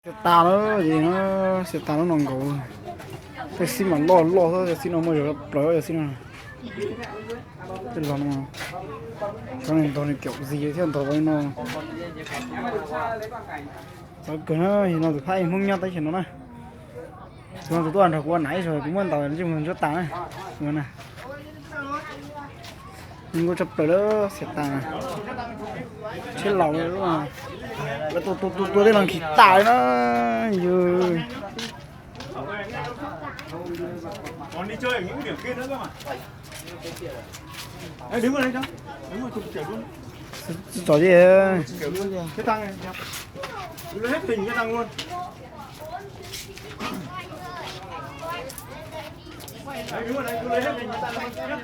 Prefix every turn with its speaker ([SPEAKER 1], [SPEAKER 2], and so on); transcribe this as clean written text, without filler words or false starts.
[SPEAKER 1] Xe tà nó gì nó xe tà nó nòng cổ cái xin mà lo thôi cái xin nó mới được rồi cái xin nó cái lo nó cho nên tôi kiểu gì thế tôi với nó tôi cứ nó thì nó được thay không nhau tới chuyện nó này chúng tôi ăn được qua nãy rồi cũng muốn tao chứ mình rất tàng này nhưng mà nhưng có chấp tới đó xe tà chết lòng rồi đúng không tôi đây là khí tài nó giờ
[SPEAKER 2] còn đi chơi ở những điểm kia nữa cơ mà. Ê, đứng vào đây cháu, đứng vào chụp kiểu luôn.
[SPEAKER 1] trò gì
[SPEAKER 2] Kiểu luôn cái tăng này nhá. Lấy hết hình cái tăng luôn. Đấy, đứng vào đây, cứ lấy hết hình cái tăng luôn.